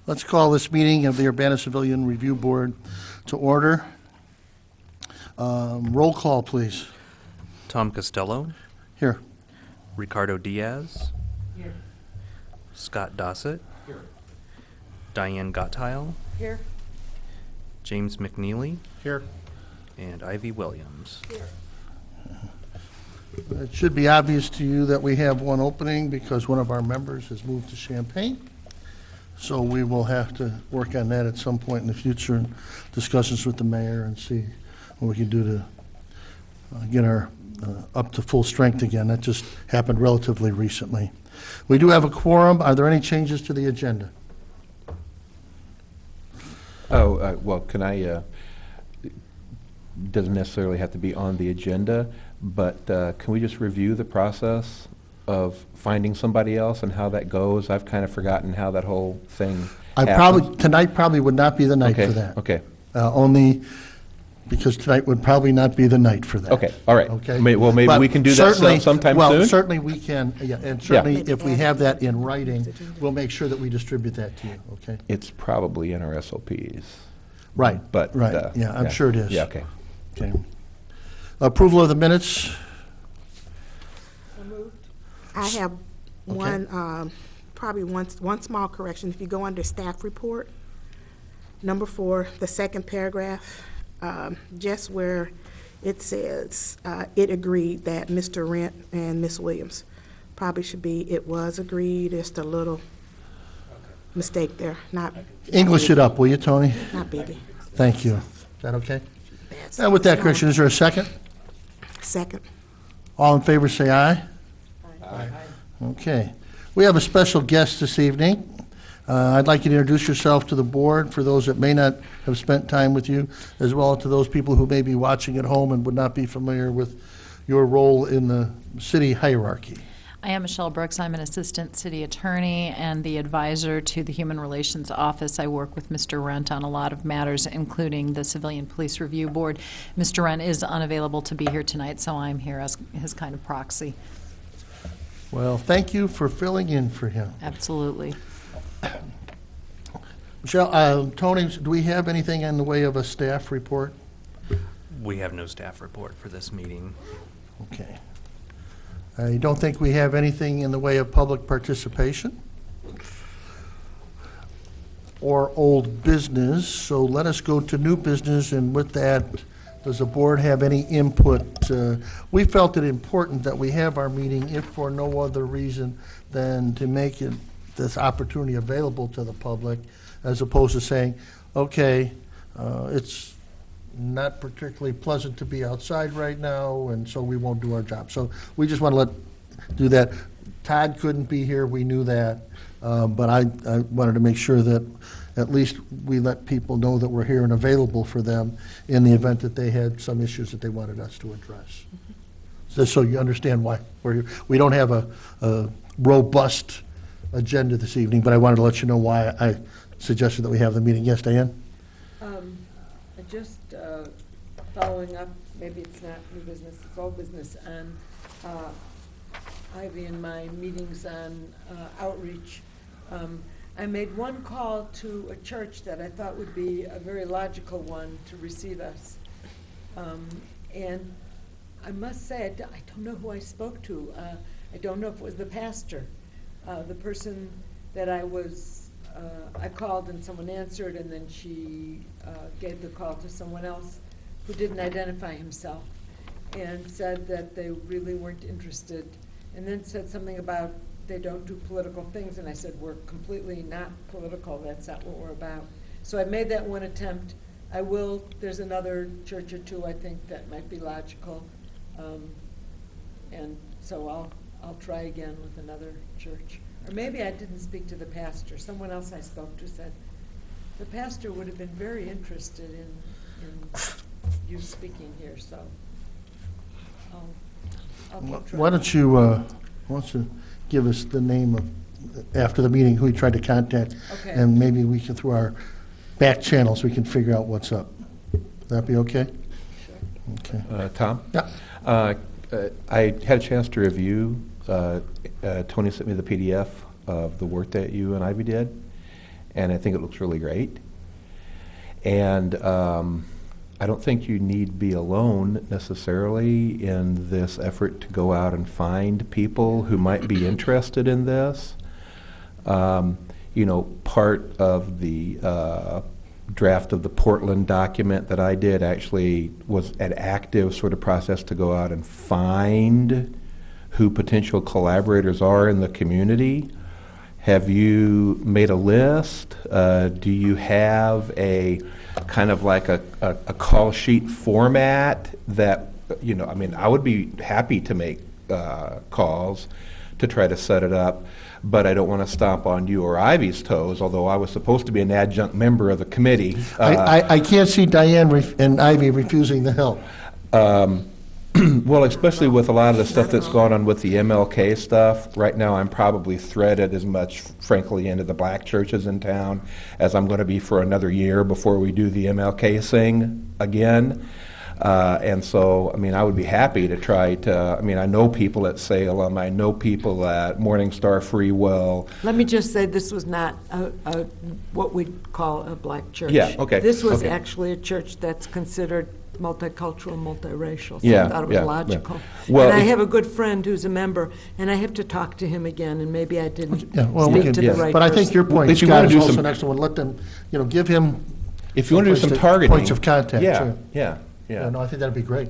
Let's call this meeting of the Urbana Civilian Review Board to order. Roll call, please. Tom Costello. Here. Ricardo Diaz. Here. Scott Dossett. Here. Diane Gottheil. Here. James McNeely. Here. And Ivy Williams. Here. It should be obvious to you that we have one opening because one of our members has moved to Champaign. So we will have to work on that at some point in the future and discussions with the mayor and see what we can do to get our up to full strength again. That just happened relatively recently. We do have a quorum. Are there any changes to the agenda? Well, can I, doesn't necessarily have to be on the agenda, but can we just review the process of finding somebody else and how that goes? I've kind of forgotten how that whole thing happens. Tonight probably would not be the night for that. Okay. Only because tonight would probably not be the night for that. Okay, all right. Okay. Well, maybe But we can do that certainly- sometime Well, soon? certainly we can, yeah, and certainly if we have that in writing, we'll make sure that we distribute that to you, okay? It's probably in our SOPs. Right, But, right, yeah, I'm sure it is. Yeah, okay. Okay. Approval of the minutes? I have one, probably one small correction. If you go under staff report, number 4, the second paragraph, just where it says, it agreed that Mr. Rent and Ms. Williams, probably should be, it was agreed, just a little mistake there, not. English it up, will you, Tony? Not biggie. Thank you. Is that okay? That's And with that small. correction, is there a second? Second. All in favor, say aye. Aye. Okay. We have a special guest this evening. I'd like you to introduce yourself to the board for those that may not have spent time with you, as well as to those people who may be watching at home and would not be familiar with your role in the city hierarchy. I am Michelle Brooks. I'm an assistant city attorney and the advisor to the Human Relations Office. I work with Mr. Rent on a lot of matters, including the Civilian Police Review Board. Mr. Rent is unavailable to be here tonight, so I'm here as his kind of proxy. Well, thank you for filling in for him. Absolutely. Michelle, Tony, do we have anything in the way of a staff report? We have no staff report for this meeting. Okay. I don't think we have anything in the way of public participation or old business, so let us go to new business, and with that, does the board have any input? We felt it important that we have our meeting, if for no other reason than to make this opportunity available to the public, as opposed to saying, okay, it's not particularly pleasant to be outside right now, and so we won't do our job. So we just want to do that. Todd couldn't be here, we knew that, but I wanted to make sure that at least we let people know that we're here and available for them in the event that they had some issues that they wanted us to address. Just so you understand why we're here. We don't have a robust agenda this evening, but I wanted to let you know why I suggested that we have the meeting. Yes, Diane? Just following up, maybe it's not new business, it's old business, on Ivy and my meetings on outreach. I made one call to a church that I thought would be a very logical one to receive us. And I must say, I don't know who I spoke to. I don't know if it was the pastor. The person that I called and someone answered, and then she gave the call to someone else who didn't identify himself and said that they really weren't interested, and then said something about they don't do political things, and I said, we're completely not political, that's not what we're about. So I made that one attempt. There's another church or two I think that might be logical, and so I'll try again with another church. Or maybe I didn't speak to the pastor. Someone else I spoke to said, the pastor would have been very interested in you speaking here, so I'll keep trying. Why don't you give us the name of, after the meeting, who we tried to contact, Okay. and maybe we can, through our back channels, we can figure out what's up. Would that be okay? Sure. Okay. Tom? Yeah. I had a chance to review, Tony sent me the PDF of the work that you and Ivy did, and I think it looks really great. And I don't think you need to be alone necessarily in this effort to go out and find people who might be interested in this. You know, part of the draft of the Portland document that I did actually was an active sort of process to go out and find who potential collaborators are in the community. Have you made a list? Do you have a kind of like a call sheet format that, you know, I mean, I would be happy to make calls to try to set it up, but I don't want to stomp on you or Ivy's toes, although I was supposed to be an adjunct member of the committee. I can't see Diane and Ivy refusing the help. Well, especially with a lot of the stuff that's gone on with the MLK stuff, right now I'm probably threaded as much, frankly, into the black churches in town as I'm going to be for another year before we do the MLK thing again. And so, I mean, I would be happy to try to, I mean, I know people at Salem, I know people at Morningstar Free Will. Let me just say, this was not what we'd call a black church. Yeah, okay, This was okay. actually a church that's considered multicultural, multiracial, so Yeah, I thought it was yeah, logical. yeah. Well, and I it's- have a good friend who's a member, and I have to talk to him again, and maybe I didn't Yeah, well, we speak can, to yeah. the right but I person. think your point, If you Scott, wanna is do also some- an excellent one. Let them, you know, give him. If you want to do some Points targeting. of contact, Yeah, sure. yeah, Yeah, yeah. no, I think that'd be great.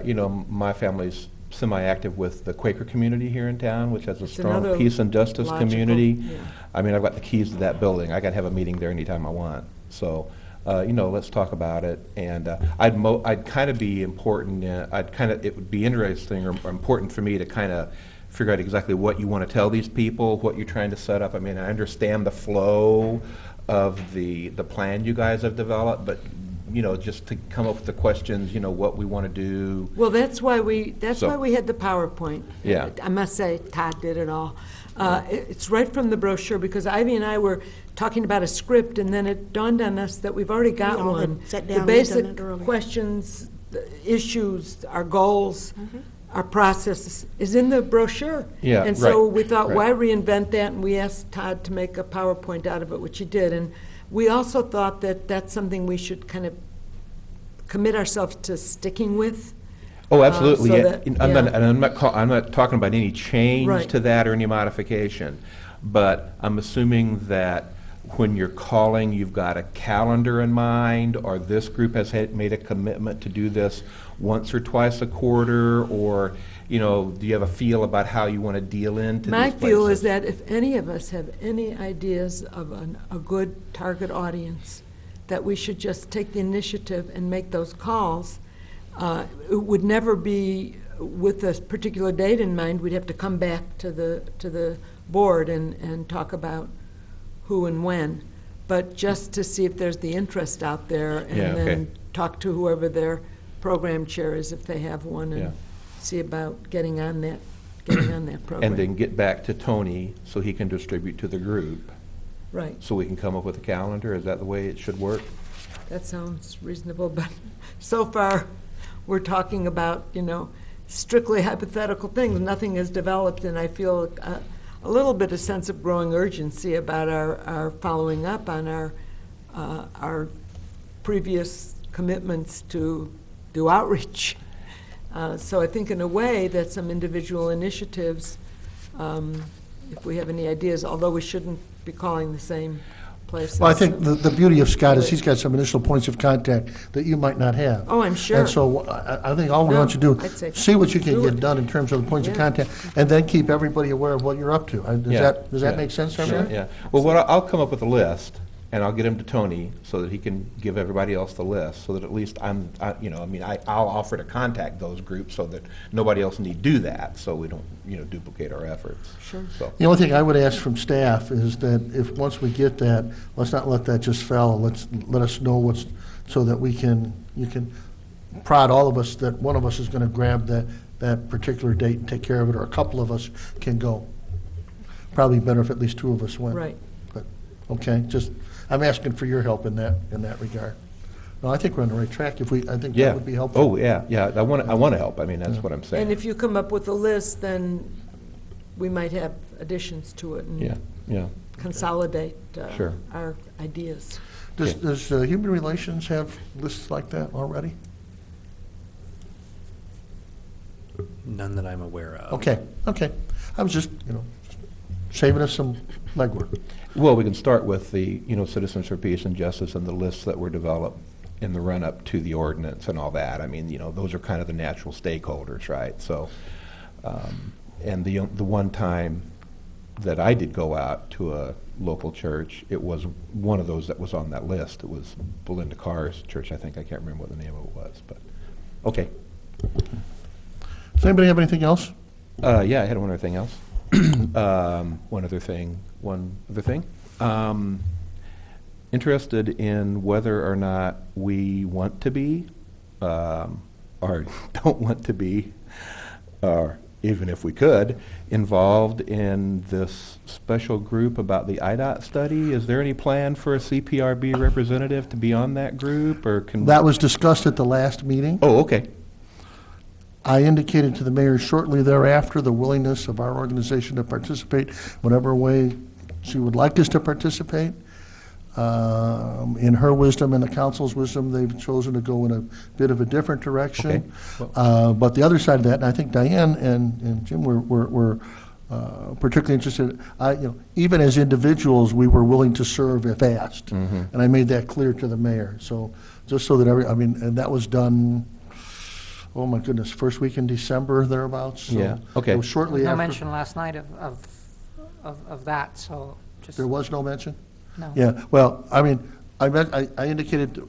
You know, my family's semi-active with the Quaker community here in town, which has a It's strong another peace and justice logical, community. yeah. I mean, I've got the keys to that building. I can have a meeting there anytime I want. So, you know, let's talk about it. And I'd kind of be important, it would be interesting or important for me to kind of figure out exactly what you want to tell these people, what you're trying to set up. I mean, I understand the flow of the plan you guys have developed, but, you know, just to come up with the questions, you know, what we want to do. Well, that's why we So- had the PowerPoint. Yeah. I must say, Todd did it all. It's right from the brochure, because Ivy and I were talking about a script, and then it dawned on us that we've already got We all had one. sat The down, we'd done basic it earlier. questions, the issues, our goals, Mm-hmm. our processes is in the brochure. Yeah, And so right, we thought, right. why reinvent that? And we asked Todd to make a PowerPoint out of it, which he did. And we also thought that that's something we should kind of commit ourselves to sticking with. Oh, absolutely. so Yeah. that- I'm not talking about any change Right. to that or any modification. But I'm assuming that when you're calling, you've got a calendar in mind, or this group has made a commitment to do this once or twice a quarter, or, you know, do you have a feel about how you want to deal into these My places? feel is that if any of us have any ideas of a good target audience, that we should just take the initiative and make those calls. It would never be with a particular date in mind. We'd have to come back to the board and talk about who and when. But just to see if there's the interest out there, Yeah, and okay. then talk to whoever their program chair is, if they have one, Yeah. and see about getting on that program. And then get back to Tony so he can distribute to the group, Right. so we can come up with a calendar? Is that the way it should work? That sounds reasonable, but so far, we're talking about, you know, strictly hypothetical things. Nothing is developed, and I feel a little bit of sense of growing urgency about our following up on our previous commitments to do outreach. So I think in a way that some individual initiatives, if we have any ideas, although we shouldn't be calling the same places. Well, I think the beauty of Scott is he's got some initial points of contact that you might not have. Oh, I'm sure. And so I think all we want you to No, I'd say do, see what you can do get it. done in terms of the points of Yeah. contact, and then keep everybody aware of what you're up to. Yeah, Does that yeah, make sense, sure, everyone? yeah. Well, I'll come up with a list, and I'll get them to Tony so that he can give everybody else the list, so that at least I'll offer to contact those groups so that nobody else need do that, so we don't, duplicate our efforts. Sure. So, The only thing I would ask from staff is that if, once we get that, let's not let that just fall. Let us know so that you can prod all of us that one of us is going to grab that particular date and take care of it, or a couple of us can go. Probably better if at least two of us went. Right. But, okay, I'm asking for your help in that regard. No, I think we're on the right track. I think that yeah. would be helpful. Oh, yeah, yeah, I want to help, I mean, that's what I'm saying. And if you come up with a list, then we might have additions to it. And Yeah, yeah. consolidate Sure. our ideas. Does Human Relations have lists like that already? None that I'm aware of. Okay. I was just, saving us some legwork. Well, we can start with the, Citizens for Peace and Justice and the lists that were developed in the run-up to the ordinance and all that. I mean, those are kind of the natural stakeholders, right? So, and the one time that I did go out to a local church, it was one of those that was on that list. It was Belinda Carr's church, I think. I can't remember what the name of it was, but, okay. Does anybody have anything else? Yeah, I had one other thing else. One other thing. Interested in whether or not we want to be, or don't want to be, or even if we could, involved in this special group about the IDOT study. Is there any plan for a CPRB representative to be on that group, or can? That was discussed at the last meeting. Oh, okay. I indicated to the mayor shortly thereafter the willingness of our organization to participate whatever way she would like us to participate. In her wisdom and the council's wisdom, they've chosen to go in a bit of a different direction. Okay. But the other side of that, and I think Diane and Jim were particularly interested. Even as individuals, we were willing to serve if asked, Mm-hmm. and I made that clear to the mayor. So just so that and that was done. Oh my goodness, first week in December thereabouts. So Yeah, okay. It was shortly No after. mention last night of that, so just. There was no mention? No. Yeah, well, I indicated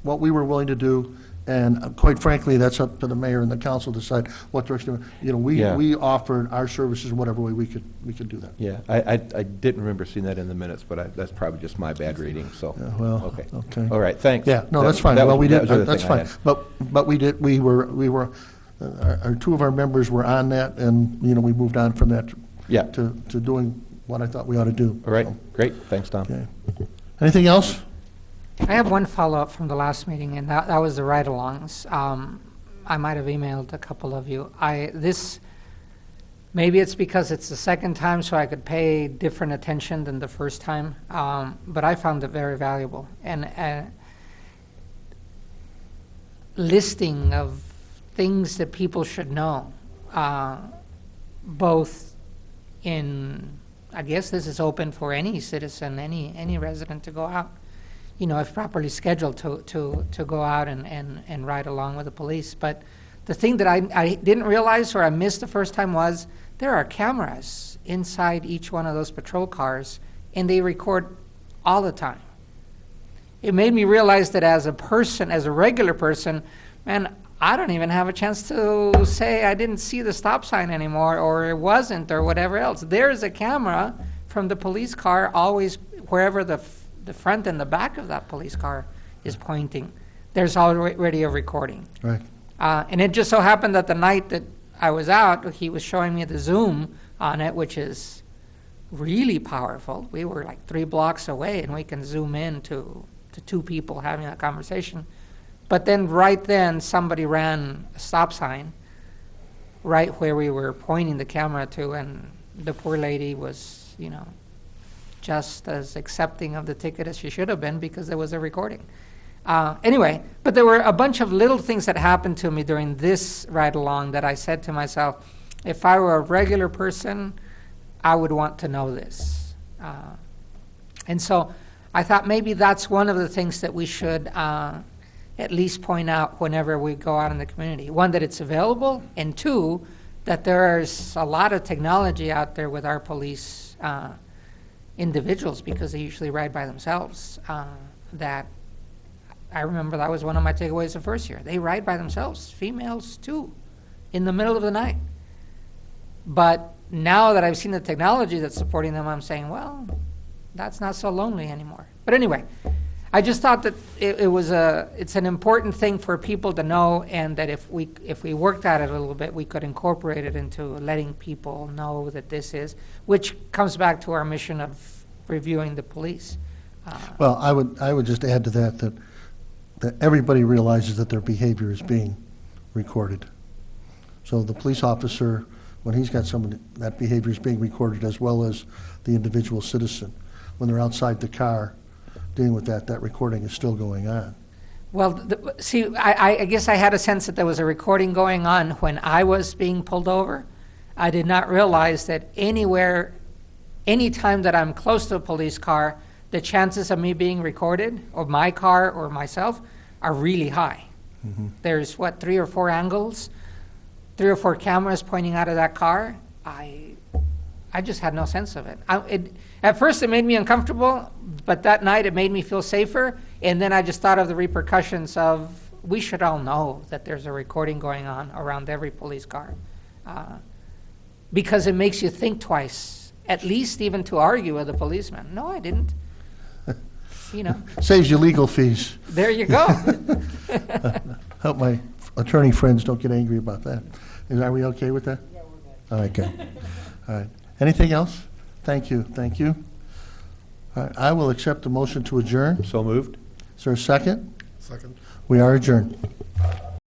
what we were willing to do, and quite frankly, that's up to the mayor and the council to decide what direction. Yeah. We offered our services in whatever way we could do that. Yeah, I didn't remember seeing that in the minutes, but that's probably just my bad reading, so. Yeah, well, okay. All right, thanks. Yeah, no, That- that's fine. that Well, was- we that did, was the other that's thing I fine. had. But we were, our two of our members were on that, and, we moved on from that Yeah. to doing what I thought we ought to do. All right, So, great, thanks, Tom. okay. Anything else? I have one follow-up from the last meeting, and that was the ride-alongs. I might have emailed a couple of you. Maybe it's because it's the second time, so I could pay different attention than the first time, but I found it very valuable. And listing of things that people should know, both in, I guess this is open for any citizen, any resident to go out, if properly scheduled to go out and ride along with the police. But the thing that I didn't realize or I missed the first time was there are cameras inside each one of those patrol cars, and they record all the time. It made me realize that as a regular person, man, I don't even have a chance to say I didn't see the stop sign anymore, or it wasn't, or whatever else. There's a camera from the police car always wherever the front and the back of that police car is pointing. There's already a recording. Right. And it just so happened that the night that I was out, he was showing me the zoom on it, which is really powerful. We were like 3 blocks away, and we can zoom in to 2 people having a conversation. But then right then, somebody ran a stop sign right where we were pointing the camera to, and the poor lady was, just as accepting of the ticket as she should have been because there was a recording. Anyway, but there were a bunch of little things that happened to me during this ride-along that I said to myself, if I were a regular person, I would want to know this. And so I thought maybe that's one of the things that we should at least point out whenever we go out in the community. One, that it's available, and 2, that there's a lot of technology out there with our police individuals, because they usually ride by themselves. That I remember that was one of my takeaways the first year. They ride by themselves, females too, in the middle of the night. But now that I've seen the technology that's supporting them, I'm saying, well, that's not so lonely anymore. But anyway, I just thought that it's an important thing for people to know, and that if we worked at it a little bit, we could incorporate it into letting people know that this is, which comes back to our mission of reviewing the police. Well, I would just add to that everybody realizes that their behavior is being recorded. So the police officer when he's got someone, that behavior is being recorded as well as the individual citizen. When they're outside the car dealing with that, that recording is still going on. Well, see, I guess I had a sense that there was a recording going on when I was being pulled over. I did not realize that anywhere, any time that I'm close to a police car, the chances of me being recorded, or my car or myself, are really high. There's, 3 or 4 angles, 3 or 4 cameras pointing out of that car. I just had no sense of it. At first it made me uncomfortable, but that night it made me feel safer, and then I just thought of the repercussions of, we should all know that there's a recording going on around every police car. Because it makes you think twice, at least even to argue with a policeman. No, I didn't. You know, Saves you legal fees. there you go. Hope my attorney friends don't get angry about that. Are we okay with that? Yeah, we're good. All right, good. All right. Anything else? Thank you, thank you. All right, I will accept the motion to adjourn. So moved? Is there a second? Second. We are adjourned.